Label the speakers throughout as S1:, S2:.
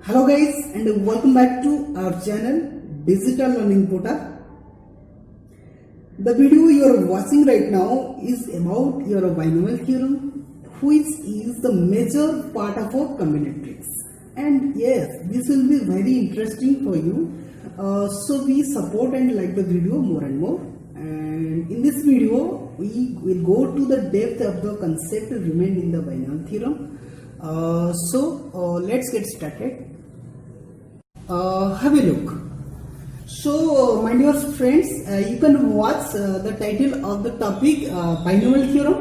S1: Hello guys and welcome back to our channel Digital Learning Portal. The video you are watching right now is about your binomial theorem, which is the major part of our combinatorics. And yes, this will be very interesting for you. So we support and like the video more and more. And in this video, we will go to the depth of the concept remained in the binomial theorem. Let's get started. Have a look. So, my dear friends, you can watch the title of the topic binomial theorem.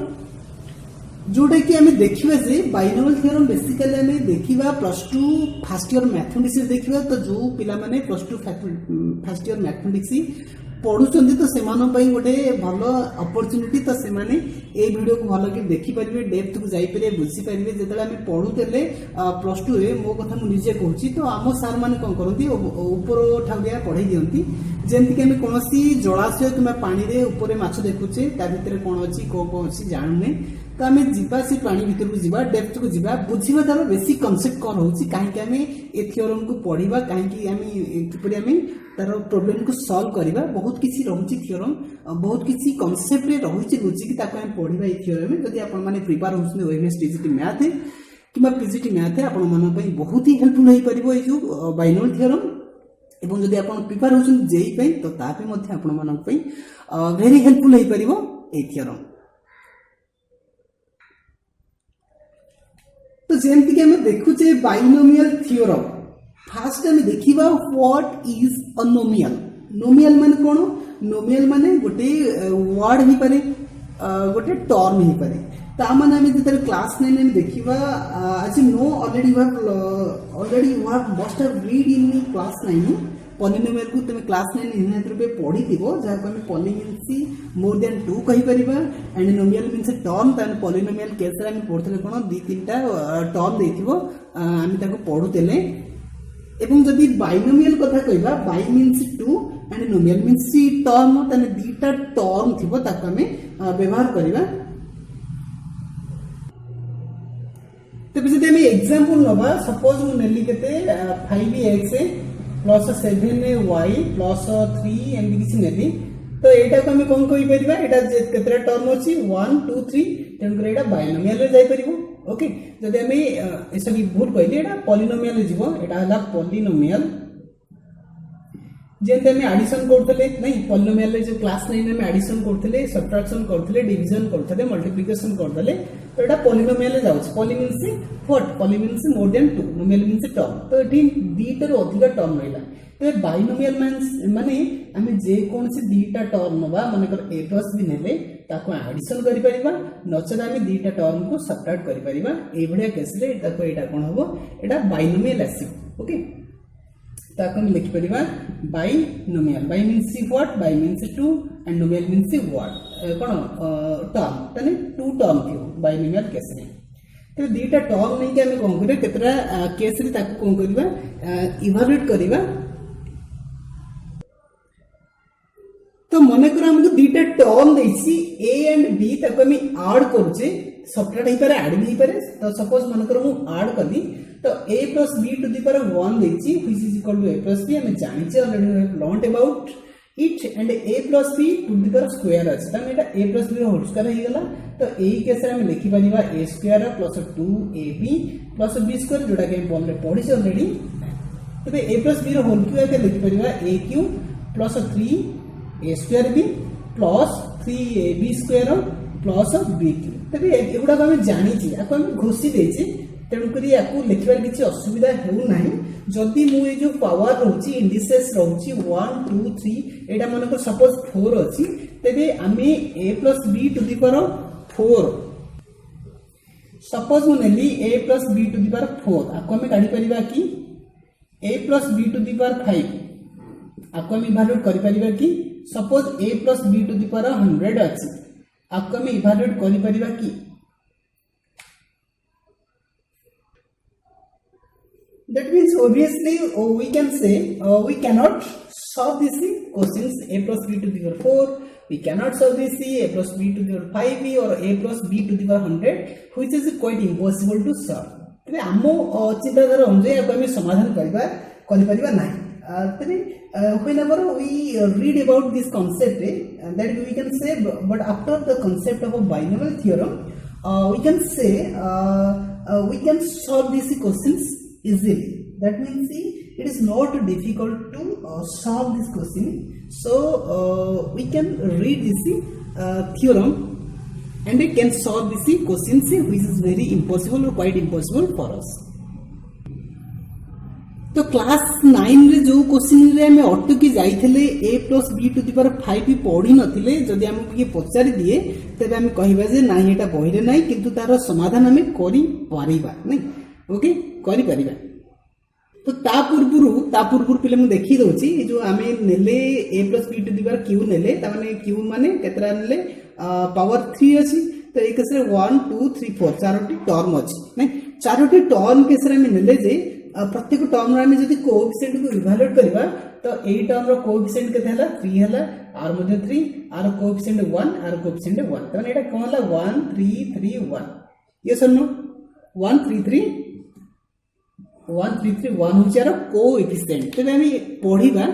S1: जोटा कि आम देखा जे binomial theorem basically आम देखा +2 first year mathematics देखा तो जो पिला माने +2 फर्स्ट इयर मैथमेटिक्स पढ़ुचंदी तो सेमानो पई गोटे भलो अपॉर्चुनिटी तो से माने ए वीडियो को भलो कि देखि परिबे डेप्थ को जाई परिबे बुझी परिबे जेतले आम पढुतेले +2 रे मो कथा मु निजे कहूची तो आम सर माने कोन करंती ऊपर ठाउरिया पढाई दियंती जेंति कि आम कोनोसी जलाशय किबा पानी रे ऊपर माछ देखुचे ता भितरे कोन अछि को अछि जानुने तो आम जीवा से पानी भीतर को जीवा डेप्थ को जीवा बुझीबा तार बेसिक कांसेप्ट कौन होची काहे कि आम ए थ्योरम को पढिबा काहे कि आम किपरि आम तार प्रॉब्लम को सॉल्व करिबा बहुत किछि रहउची थ्योरम बहुत किछि कांसेप्ट रे रहउची बुझी कि ताको आम पढिबा ए थ्योरम में जदि आपण माने प्रिपेयर होउछन ओएमएस टीजीटी मैथ किबा पीजीटी मैथ आपण माने पई बहुत ही हेल्पफुल होई परिबो ए जो बाइनोमियल थ्योरम एवं जदि आपण प्रिपेयर होउछन जेई पई तो तापे मध्ये आपण मानक पई वेरी हेल्पफुल होई परिबो ए थ्योरम। तो जेमती आम देखुचे बाइनोमियल थ्योरम फास्ट आम देखिबा व्हाट इज अ नोमियल। नोमियल माने कोन नोमियल माने गोटे वर्ड ही पारे गोटे टर्म ही पारे ता माने आम जते क्लास 9 में देखिबा आज know already you have must have read in class 9 polynomial को तुम क्लास 9 निहत रूपे पढ़ी थिबो जहा को हम पॉलिनोमियल मोर देन 2 कहि परिबा एंड नोमियल मींस टर्म तन पॉलिनोमियल केस रे हम पढ़थले कोन दि तीनटा टर्म देथिबो हम ताको पढुतेले एवं जदि बाइनोमियल कथा कहिबा bi means 2 and nomial means term तने दीटा टर्म थिबो ताको हम व्यवहार करिबा। तो जदि हम एग्जांपल नबा सपोज मु नेली केते 5x plus 7y plus 3 MB किसी नेली तो एटा को हम कोन कहि परिबा एटा केतरा टर्म अछि 1 2 3 तेन करे एटा बाइनोमियल रे जाई परिबो। ओके जदि हम ऐसा भी भूल कहली एटा पॉलिनोमियल रे जीवो एटा हला पॉलिनोमियल जेते हम एडिशन करथले नहीं पॉलिनोमियल रे जो क्लास 9 में एडिशन करथले सब्ट्रैक्शन करथले डिवीजन करथले मल्टीप्लिकेशन करथले तो एटा पॉलिनोमियल रे जाउछ। Poly means what poly means more than 2 nomial means term तो एठी दीटा रो अधिक टर्म रहला तो बाइनोमियल मींस माने हमें जे कोन से दीटा टर्म नबा माने कर a प्लस b नेले ताको एडिशन करि परिबा नचर हम दीटा टर्म को सब्ट्रैक्ट करि परिबा ए भडिया केस रे ताको एटा कोन होबो एटा बाइनोमियल आसीबो। ओके ताको हम लिखि परिबा binomial bi means what bi means 2 and nomial means what कोन टर्म तने 2 टर्म थियो बाइनोमियल केस रे तो दीटा टर्म नै के हम कोन करे केतरा केस रे ताको कोन करबा इवैल्यूएट करबा। तो मन कर हमको दीटा टर्म देछि a एंड b ताको हम ऐड करछे सब्ट्रैक्ट ही पारे ऐड भी ही पारे तो सपोज मन कर मु ऐड करली तो a + b to the power 1 देछि which is equal to a + b हम जानिछे already we have learned about it and a + b to the power square अछि त एटा a + b रो होल स्क्वायर ही गला तो एही केस रे हम लिखि परिबा a square + 2ab + b square जोटा के हम बोल रे पढिछ ऑलरेडी तबे a + b रो होल स्क्वायर के लिखि परिबा a³ + 3 a square b plus 3ab square plus b³ तबे एगुडा हम जानि छी आको हम घोषि देछि तेनु करी याकू लिखबार किछि असुविधा हेउ नाही जदी मु ए जो पावर रहउची इंडिसेस रहउची 1 2 3 एटा मनकर सपोज 4 अछि तबे आमे a + b to the power 4 suppose मु नेली a + b to the power 4 आको हम काढी परिबा कि a + b to the power 5 आको हम इवैल्यूएट करि परिबा कि suppose a + b to the power 100 अछि आको हम इवैल्यूएट करि परिबा कि that means obviously we can say we cannot solve this questions a + b to the power 4 we cannot solve this a + b to the power 5 or a + b to the power 100 which is quite impossible to solve तेरे आम चिंताधारा अनुसार या आम समाधान करवा ना तेरे whenever we read about this concept that we can say, but after the concept of a binomial theorem we can say we can solve these questions easily. That means it is not difficult to solve this question. So we can read this theorem and we can solve this questions which is very impossible or quite impossible for us. तो class 9 रे जो question रे हमें अटकी जाइथिले a + b to the power 5 पढ़ी नथिले जदि हम के पचारि दिए तबे हम कहिबा जे नाही एटा बहिरे नाही किंतु तार समाधान हमें करि परिबा नहीं ओके करि परिबा। तो ता पूर्वरु पहिले मु देखि दउची जो हमें नेले a + b to the power q नेले ता माने q माने केतरा नेले पावर 3 अछि तो एक से 1 2 3 4 चारोटी टर्म अछि नहीं चारोटी टर्म केसरे हमें नेले जे प्रत्येक टर्म रे जदि कोएफिशिएंट को इवैल्यूएट करबा तो ए टर्म रो कोएफिशिएंट केते हला 3 हला आर मध्ये 3 आर कोएफिशिएंट 1 आर कोएफिशिएंट 1 तने एटा कोन हला 1 3 3 1 यस और नो 1 3 3 1 3 3 1 होची आर कोएफिशिएंट तबे हम पढिबा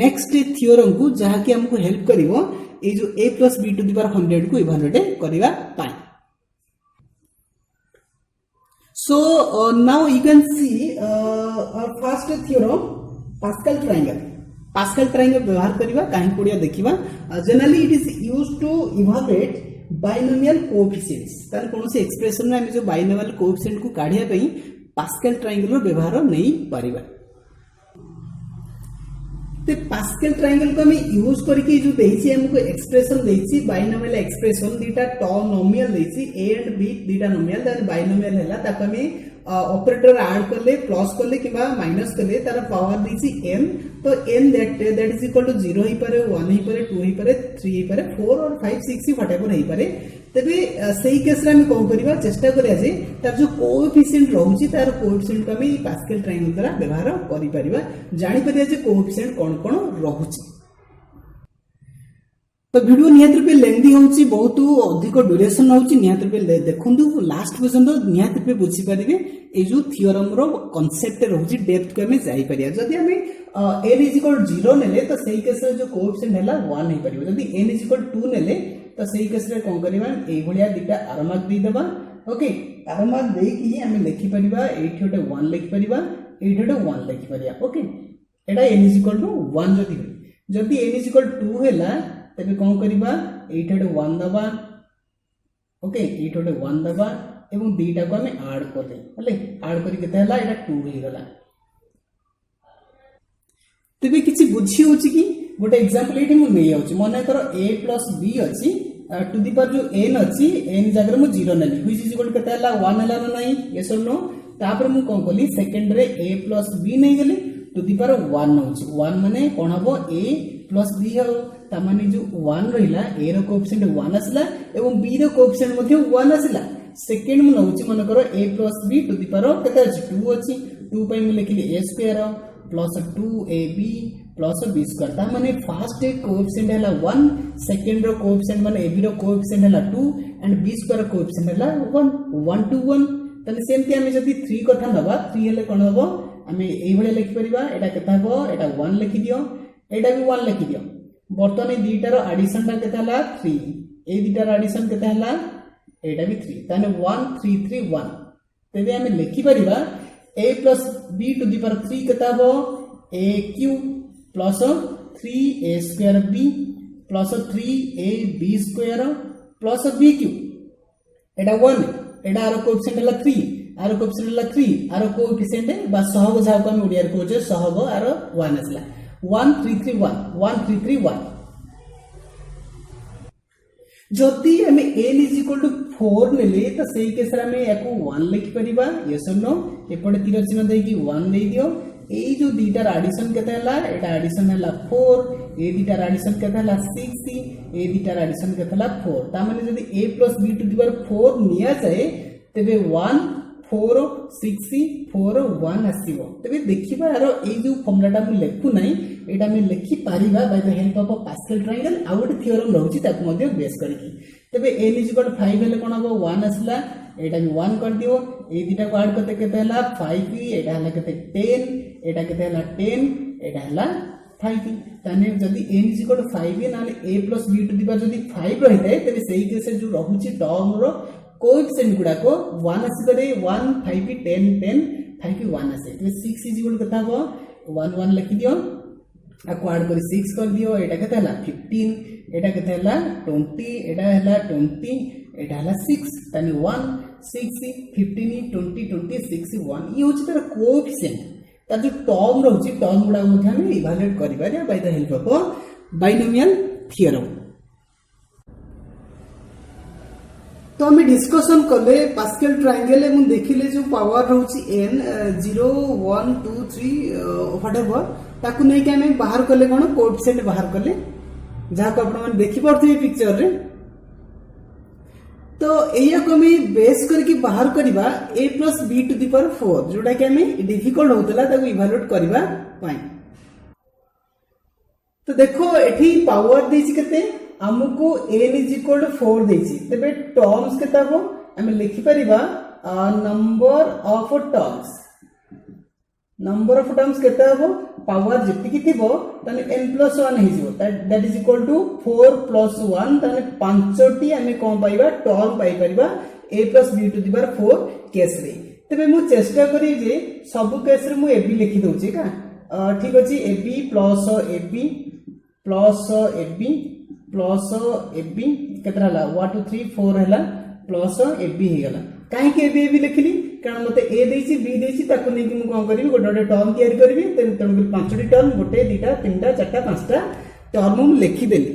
S1: नेक्स्ट थ्योरम को जहा कि हमको हेल्प करिवो ए जो a + b to the power 100 को इवैल्यूएट करबा पाई। So now you can see our first theorem Pascal triangle. Pascal triangle व्यवहार करिवा काहे पडिया देखिबा generally it is used to evaluate binomial coefficients तार कोनोसी एक्सप्रेशन में हम जो बाइनोमियल कोएफिशिएंट को काढिया पई पास्कल ट्रायंगल रो व्यवहार नै परिबा। ते पास्कल ट्रायंगल को हम यूज करके जो देछि हमको एक्सप्रेशन देछि बाइनोमियल एक्सप्रेशन दीटा टर्म नोमियल देछि a एंड b दीटा नोमियल देन बाइनोमियल हैला ताको हम ऑपरेटर ऐड करले प्लस करले किबा माइनस करले तार पावर देछि n तो n that is equal to 0 ही पारे 1 ही पारे 2 ही पारे 3 ही पारे 4 और 5 6 ही व्हाटएवर ही पारे तबे सही केस रे हम कोन करबा चेष्टा करिया जे तार जो कोएफिशिएंट रहउची तार कोएफिशिएंट को हम पास्कल ट्रायंगल द्वारा व्यवहार करि परिबा जानि परिया जे कोएफिशिएंट कोन कोन रहउची। तो वीडियो निहात रूपे लेंदी होउची बहुत अधिक ड्यूरेशन होउची निहात रूपे देखंदु लास्ट पर्यंत निहात रूपे बुझी परिबे ए जो थ्योरम रो कांसेप्ट रहउची डेप्थ को हमें जाई परिया जदी हमें n = 0 नेले तो सही केस रे जो कोएफिशिएंट हैला 1 नै परिबो जदी n = 2 नेले तो सही केस रे कोन करबा ए भलिया दिटा आरमार्क दी देबा ओके आरमार्क देई कि हमें लिखि परिबा एठी ओटे 1 लिखि परिबा एठी ओटे 1 लिखि परिया ओके एटा n = 1 जदी n = 2 हैला तबे कोन करबा एठी ओटे 1 दबा ओके एठी ओटे 1 दबा एवं दीटा को हमें ऐड कर दे हले ऐड करी केते हला एटा 2 ही गला। तबे किछि बुझी होची कि गोटे एग्जांपल एठी मु नै आउची मने करो a + b अछि टू द पावर जो n अछि n जगह मु 0 नली व्हिच इज इक्वल केते हला 1 हला ना नाही यस और नो तापर मु कोन कोली सेकंड रे a + b नै गेली टू द पावर 1 होची 1 माने कोन हबो a + b हो ता माने जो 1 रहिला a रो कोएफिशिएंट 1 असला एवं b रो कोएफिशिएंट मध्ये 1 असला सेकंड मु नउची मन करो a + b to the power केते अछि 2 अछि 2 पई मु लिखली a² plus 2ab plus b² ता माने फर्स्ट कोएफिशिएंट हैला 1 सेकंड रो कोएफिशिएंट माने ab रो कोएफिशिएंट हैला 2 एंड b² कोएफिशिएंट हैला 1 1 to 1 तने सेमती हम जदी 3 कथा नबा 3 हेले कोन हबो हमें एई भले लिखि परिबा एटा केता हबो एटा 1 लिखि दियो एटा भी 1 लिखि दियो बर्तमान ए दीटा रो एडिशन ता केता हला 3 ए दीटा रो एडिशन केता हला एटा भी 3 ताने 1 3 3 1 तबे हमें लिखि परिबा a + b to the power 3 केता हबो aq plus 3a² plus 3ab² plus bq एटा 1 एटा आरो कोएफिशिएंट हला 3 आरो कोएफिशिएंट हला 3 आरो कोएफिशिएंट बा सहग जाव को हम ओडिया रे कहजे सहग आरो 1 असला 1 3 3 1 1 3 3 1 जति हमें n = 4 नेले तो सही केस रे हमें याको 1 लिखि परिबा यस और नो एपटे तीर चिन्ह देई कि 1 दे दियो ए जो दीटार एडिशन केते हला एटा एडिशन हला 4 ए दीटार एडिशन केते हला 6 ए दीटार एडिशन केते हला 4 ता माने जदी a + b to the power 4 निया जाए तबे 1 4 6 4 1 आसीबो तबे देखिबा आरो ए जो फॉर्मूलाटा मु लेखु नै एटा मे लेखि पारिबा by the help of pascal triangle out theorem रहउची ताको मध्ये बेस करिकि तबे n = 5 हेले कोन हबो 1 आसला एटा भी 1 कर दियो ए दुटा को ऐड करते केते हला 5 एटा हला केते 10 एटा केते हला 10 एटा हला 5 ताने जदी n = 5 नाले a + b to the power जदी 5 रहिते तबे सेही केस जो रहुची टर्म रो कोएफिशिएंट गुडा को 1 आसी करे 1 5 10 10 5 1 आसे तबे 6 = कथा हो 1 1 लिखि दियो आको ऐड करी 6 कर दियो एटा केते हला 15 एटा केते हला 20 एटा हला 20 एटा हला 6 ताने 1 6 15 20 26 1 ये होची तर कोएफिशिएंट तार जो टर्म रहउची टर्म गुडा को हम इवैल्यूएट करि बारे bye the help of binomial theorem. तो हमें डिस्कशन कले पास्कल ट्रायंगल एवं देखिले जो पावर रहउची n 0 1 2 3 व्हाटएवर ताकू नै के हमें बाहर कले कोन कोएफिशिएंट बाहर कले जहा को आपण मन देखि पड़थि पिक्चर रे। तो एया को हमें बेस करके बाहर करबा a + b to the power 4 जोटा कि हमें डिफिकल्ट होतला ताकू इवैल्यूएट करबा पाई। तो देखो एठी पावर देछि केते हमको n = 4 देछि तबे टर्म्स केता हो हमें लिखि परिबा नंबर ऑफ टर्म्स केता हो पावर जति कि थिबो तने n + 1 हे जिवो दैट इज इक्वल टू 4 + 1 तने 5टी हमें कोन पाइबा टर्म पाइ परिबा a + b to the power 4 case रे। तबे मु चेष्टा करी जे सब केस रे मु ab लिखि दउची का ठीक अछि ab + ab + ab plus AB केतरा हला 1 2 3 4 हला प्लस एबी हे गला काहे के एबी लिखली कारण मते ए देछि बी देछि ताको नै कि मु कोन करबी गोटे गोटे टर्म तयार करबी तेन पांचटी टर्म गोटे दुटा तीनटा चारटा पांचटा टर्म मु लिखि देली।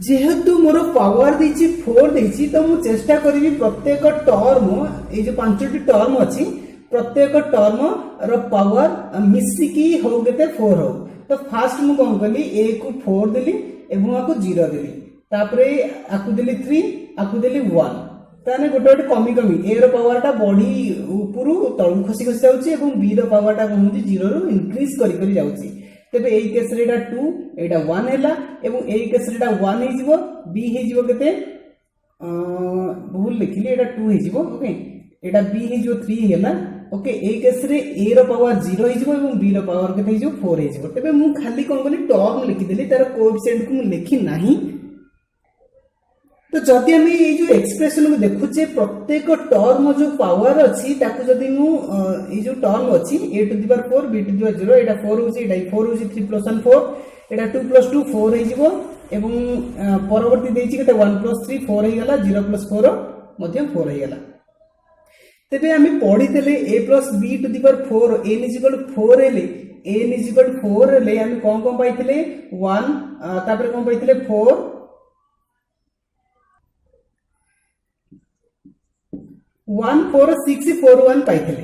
S1: जेहेतु मोर पावर देछि 4 देछि तो मु चेष्टा करबी प्रत्येक टर्म ए जो पांचटी टर्म अछि प्रत्येक टर्म रो पावर मिसिकी हो गेते 4 हो। तो फास्ट मु कोन कली a को 4 देली एवं आको 0 देली तापरे आकु देली 3 आकु देली 1 ताने गोटे गोटे कमी कमी a रो पावर टा बॉडी ऊपरू तळु खसी खसी जाउची एवं b रो पावर टा कोन 0 रो इंक्रीज करी करी जाउची। तबे ए केस रे एटा 2 एटा 1 हैला एवं ए केस रे एटा 1 हे जिवो b हे जिवो केते भूल लिखली एटा 2 हे जिवो ओके एटा b हे जिवो 3 हैला ओके ए केस रे a रो पावर 0 हे जिवो एवं b रो पावर केते हे जिवो 4 हे जिवो। तबे मु खाली कोन बोली टर्म लिखि देली तार कोएफिशिएंट को मु लिखि नाही। तो जदि हम ये जो एक्सप्रेशन को देखुचे प्रत्येक टर्म जो पावर अछि ताको जदि मु ये जो टर्म अछि a to the power 4 b to the power 0 एटा 4 होछि एटा 4 होछि 3 + 1 4 एटा 2 + 2 4 हे जिवो एवं परवर्ती देछि केते 1 + 3 4 हे गला 0 + 4 मध्ये 4 हे गला। तबे हमें पढ़ी देले a + b to the power 4 n = 4 हेले n = 4 हेले हम कोन कोन पाइथिले 1 तापर कोन पाइथिले 4 1 4 6 4 1 पाइथिले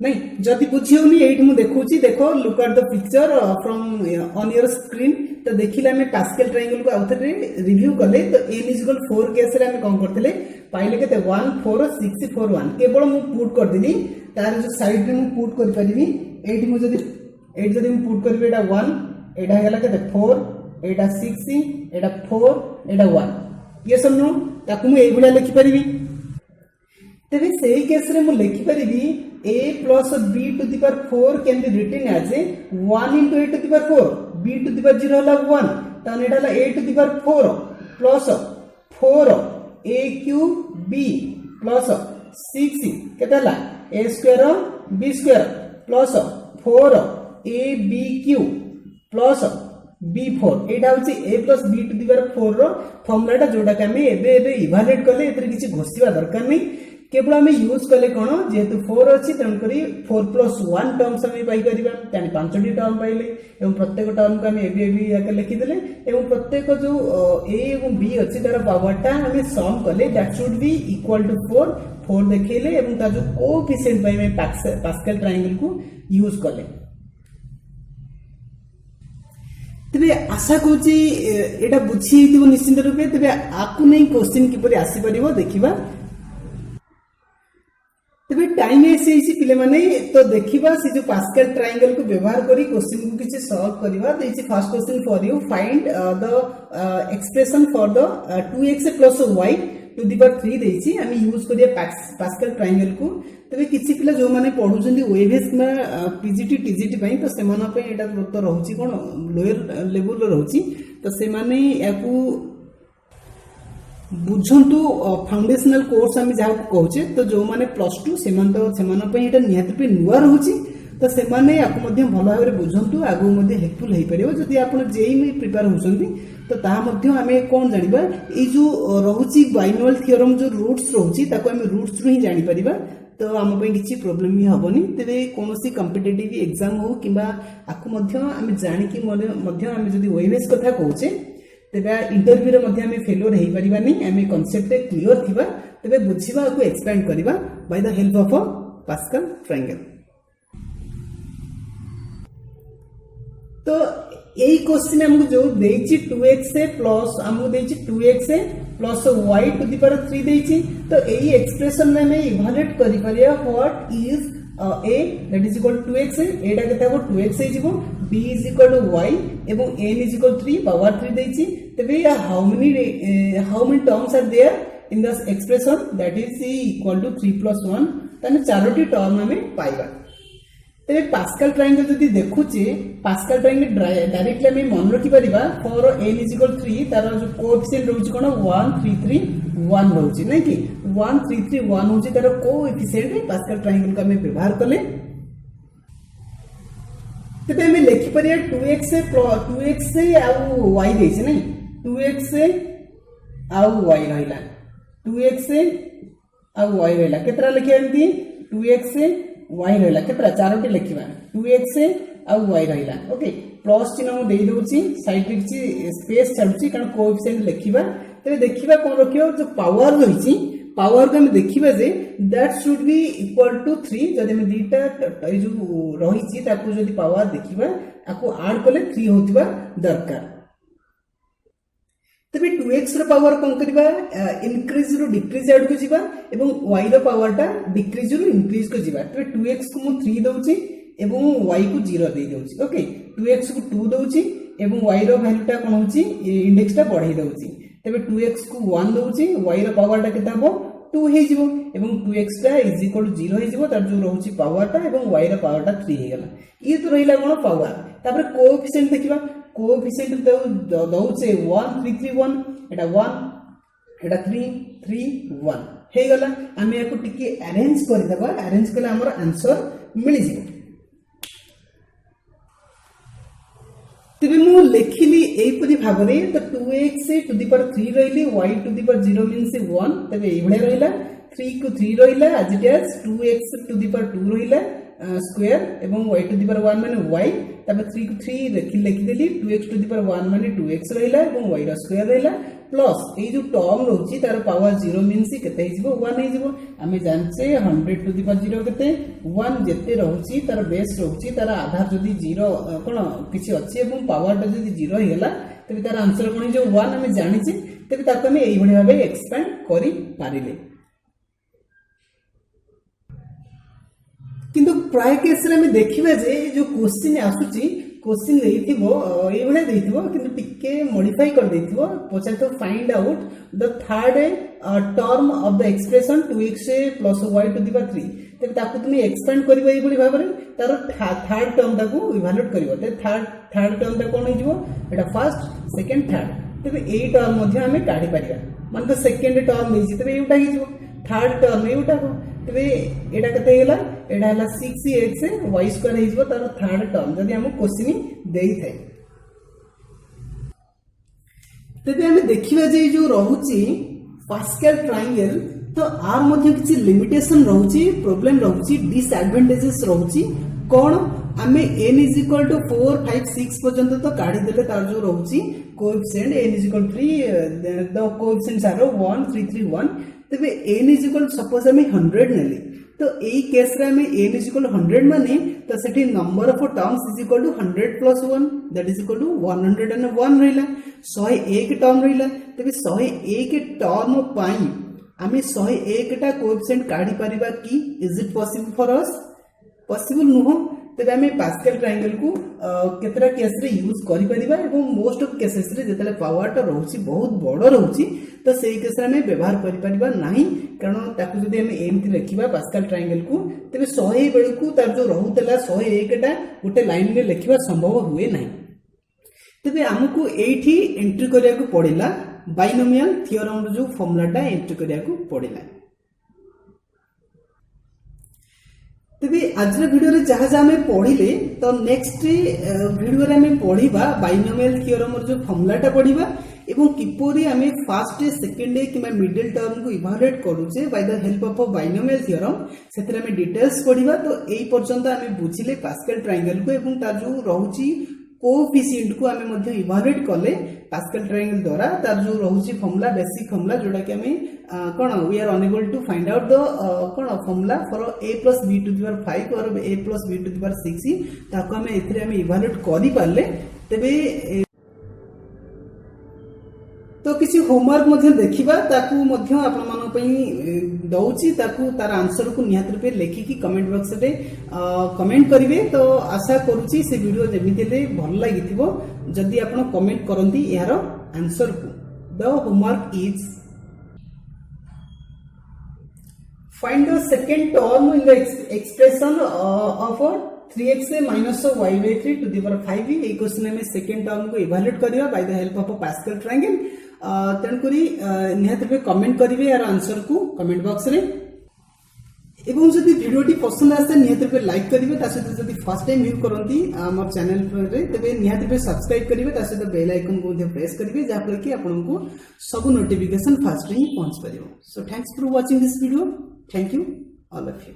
S1: नहीं जदि बुझियोनी एठी मु देखुची देखो look at the picture from on your screen. तो देखिले हमें पास्कल ट्रायंगल को आउथरे रिव्यू कले तो n = 4 केस रे हम कोन करथिले पाइले केते 1 4 6 4 1 केवल मु पुट कर दिनी तार जो साइड रे मु पुट कर परिबी एठी मु जदि मु पुट करबे एटा 1 एटा हेला केते 4 एटा 6 एटा 4 एटा 1 ये सब नो ताकु मु एई बुला लिखि परिबी। तबे सेही केस रे मु लिखि परिबी a + b to the power 4 can be written as 1 * a to the power 4 b to the power 0 हला 1 ताने एटा हला a to the power 4 plus 4 a³ b प्लस 6 केते हला a² b² plus 4 ab³ plus b4 एटा होची a + b to the power 4 रो formula जोटा के हमें एबे इवैल्यूएट करले एतरे किछि घोषिबा दरकार नै केवल हमें यूज कले कोन जेतु 4 अछि तन करी 4 + 1 टर्म्स हमें पाई करबा ताने पांचटी टर्म पाइले एवं प्रत्येक टर्म को हमें एबी याके लिखि देले एवं प्रत्येक जो a एवं b अछि तार पावरटा हमें सम कले that should be equal to 4 देखैले एवं ता जो कोएफिशिएंट पाइ में पास्कल ट्रायंगल को यूज कले। तबे आशा कोची एटा बुझी हितिबो निश्चित रूपे तबे आकु नै क्वेश्चन किपरि आसी परिबो देखिबा। तबे टाइम ऐसे इसी पिले माने तो देखिबा से जो पास्कल ट्रायंगल को व्यवहार करी क्वेश्चन को किछि सॉल्व करबा तो इसी first question for you find the expression for the 2x + y to the power 3 देछि आमी यूज करिया पास्कल ट्रायंगल को तबे किछि पिला जो माने पढुचंदी ओएभएस में पीजीटी टीजीटी पई तो सेमाना पे एटा तो रहउची कोन लोअर लेवल रहउची तो से माने याकू बुझंतु फाउंडेशनल कोर्स आमी जहा कहउचे तो जो माने +2 सेमाना पे एटा निहाती पे नुवा रहउची तो से माने याकू मध्ये भलो भाबरे बुझंतु आगु मध्ये हेल्पफुल हेइ परिबो जदि आपण जेई में प्रिपेयर होसंती तो ता मध्ये आमे कोन जानिबा ए जो रहउची बाइनोमियल थ्योरम जो रूट्स रहउची ताको आमे रूट्स रु ही जानि परिबा तो आम पे किसी प्रोब्लेम ही हेनी तेरे कौन कॉम्पिटिटिव एग्जाम हो कि आपको आम जाणिकी आम जब ओएमएस कथा कहचे तेरे इंटरव्यू रे फेलोर हो पारानी आम कॉन्सेप्ट क्लियर थिबा तेरे बुझा आपको एक्सपैंड करवा bye the help of a pascal triangle. तो यही क्वेश्चन हमको जो देछि 2x प्लस हमको देछि 2x plus y to the power 3 देछि तो यही एक्सप्रेशन में हमें इवैल्यूएट करि परिया what is a that is equal to 2x एटा केते हो 2x हे जिवो b is equal to y एवं n इज इक्वल 3 पावर 3 देछि तबे how many terms are there in this expression that is equal to 3 + 1 तने चारोटी टर्म हमें पाइबा। तेरे पास्कल ट्रायंगल जदि देखुचे पास्कल ट्रायंगल डायरेक्टली हमें मन रखि परिबा फॉर n इज इक्वल 3 तार जो कोएफिशिएंट रहउची कोन 1 3 3 1 रहउची नै कि 1 3 3 1 होची तार कोएफिशिएंट पास्कल ट्रायंगल का हमें व्यवहार करले तबे हमें लिखि परिया 2x आ y देछि नै 2x आ y रहिला 2x आ y रहिला केतरा लिखि एंती 2x y रहिला केतरा चारोटी लिखिबा 2x आ y रहिला ओके प्लस चिन्ह हम देई दोछि साइड रे किछि स्पेस छाडुछि कारण कोएफिशिएंट लिखिबा तबे देखिबा कोन रखियो जो पावर रहिछि पावर को हम देखिबा जे that should be equal to 3 जदि हम दीटा ए जो रहिछि ताको जदि पावर देखिबा आको ऐड करले 3 होतिबा दरकार तबे 2x रो पावर कोन करबा इंक्रीज रो डिक्रीज ऐड को जिबा एवं y रो पावर टा डिक्रीज रो इंक्रीज को जिबा तबे 2x को मु 3 दउची एवं y को 0 दे दउची ओके 2x को 2 दउची एवं y रो वैल्यू टा कोन होची इंडेक्स टा बढ़ाई दउची तबे 2x को 1 दउची y रो पावर टा केता हो 2 हे जिवो एवं 2x टा इज इक्वल टू 0 हे जिवो तार जो रहउची पावर टा एवं y रो पावर टा 3 हे गेला ये तो रहिला कोन पावर तापर कोएफिशिएंट देखिबा कोएफिशिएंट दउचे 1 3 3 1 एटा 1 एटा 3 3 1 हे गला आमे याको टिके अरेंज कर देबा अरेंज कले हमर आंसर मिलि जिवो तबे मु लिखिली एई परि भाबरे तो 2x टू द पावर 3 रहिली y to the power 0 means 1 तबे एई भले रहिला 3 को 3 रहिला as it is 2x to the power 2 रहिला स्क्वायर एवं y टू द पावर 1 माने y तबे 3 को 3 लिखि देली 2x टू द पावर 1 माने 2x रहिला एवं y रो स्क्वायर रहिला प्लस ए जो टर्म रहउची तार पावर 0 मींस केते हिजबो 1 हिजबो आमे जानचे 100 टू द पावर 0 केते 1 जेते रहउची तार बेस रहउची तार आधार जदी 0 कोन किछि अछि एवं पावर टा जदी 0 हेला तबे तार आंसर कोन जो 1 आमे जानिचे तबे ताको आमे एई भली भाबे एक्सपेंड करि पारिले किंतु प्राय केस रे हमें देखिबा जे जो क्वेश्चन आसुची क्वेश्चन देइथिबो ए भले देइथिबो किंतु टिके मॉडिफाई कर देइथिबो पछा तो find out the third term of the expression 2x plus y to the power 3 तबे ताको तुम एक्सपेंड करबो ए भली भाबरे तार थर्ड टर्म ताको इवैल्यूएट करबो ते थर्ड टर्म ता कोन हिजबो एटा फर्स्ट सेकंड थर्ड तबे ए टर्म मध्ये हमें काढी परिया मान तो सेकंड टर्म हिजि तबे एटा हिजबो थर्ड टर्म एटा को तबे एटा कते गेला एटा हला 6x y स्क्वायर हिजबो तार थर्ड टर्म जदी हम क्वेश्चन देई थाए तबे हम देखिबा जे जो रहउची पास्कल ट्रायंगल तो आर मध्ये किछि लिमिटेशन रहउची प्रॉब्लम रहउची डिसएडवांटेजेस रहउची कोन आमे n इज इक्वल टू 4 5 6 पर्यंत तो काढी देले तार जो रहउची coefficient n is equal 3 the coefficients are 1 3 3 1 तबे n इज इक्वल सपोज हमें 100 नेली तो एई केस रे हमें n इज इक्वल 100 माने तो सेठी number of terms is equal to 100 plus 1 that is equal to 101 रहिला 101 टर्म रहिला तबे 101 टर्म पाई हमें 101 टा कोएफिशिएंट काढी परिबा की is it possible for us possible नुहो तेबे आमे पास्कल ट्रायंगल को केतरा केस रे यूज करि परिबा एवं मोस्ट ऑफ केसेस रे जेतले पावर टा रहउची बहुत बड़ रहउची तो सेही केस रे आमे व्यवहार करि परिबा नाही कारण ताकू जदि आमे एमति लिखिबा पास्कल ट्रायंगल को तेबे 100 बेलकू तार जो रहउतला 101 टा गोटे लाइन रे लिखिबा संभव हुए नाही तेबे हमकू एठी एंट्री करिया को पड़िला बाइनोमियल थ्योरम रो जो फार्मूला एंट्री करिया को पड़िला तेबे आज वीडियो रे जहाँ जहाँ हमें पढ़िले तो नेक्स्ट वीडियो रे हमें पढ़िबा बाइनोमियल थ्योरम रो जो फार्मूला पढ़िबा एवं किपरि हमें फर्स्ट सेकंड कि मिडिल टर्म को इवालुएट करूचे by the help of binomial theorem सेतरे हमें डिटेल्स पढ़िबा तो एई पर्यंत हमें बुझिले पास्कल ट्रायंगल को एवं तार जो रहउची कोएफिशिएंट को हमें मध्य इवालुएट कले पास्कल ट्रायंगल द्वारा तार जो रहउची फार्मूला बेसिक फार्मूला जोडा कि हमें कोन we are unable to find out the कोन formula for a + b to the power 5 और a + b to the power 6 ताको हमें एथरे हमें इवालुएट करि पाले तबे तो किसी होमवर्क मध्य देखिबा ताकू मध्य आपन मन पई दउची ताकू तार आंसर को निहात रूपे लेखि की कमेंट बॉक्स रे कमेंट करिवे तो आशा करूची से वीडियो जेमितिले भल लागिथिबो जदि आपन कमेंट करंती यार आंसर को the homework is find the second term in the expression of 3x minus y/3 to the power 5 ए क्वेश्चन में सेकंड टर्म को इवैल्यूएट करिवा by the help of pascal triangle तन करी निहात पे कमेंट करिवे यार आंसर को कमेंट बॉक्स रे एवं जदि वीडियोटी पसंद आसे निहात पे लाइक करिवे ता सहित जदि फर्स्ट टाइम व्यू करंती हमर चैनल रे तबे निहात पे सब्सक्राइब करिवे ता सहित बेल आइकन को प्रेस करिवे जा पर कि आपन को सब नोटिफिकेशन फास्ट ही पहुंच परियो so thanks for watching this video thank you all of you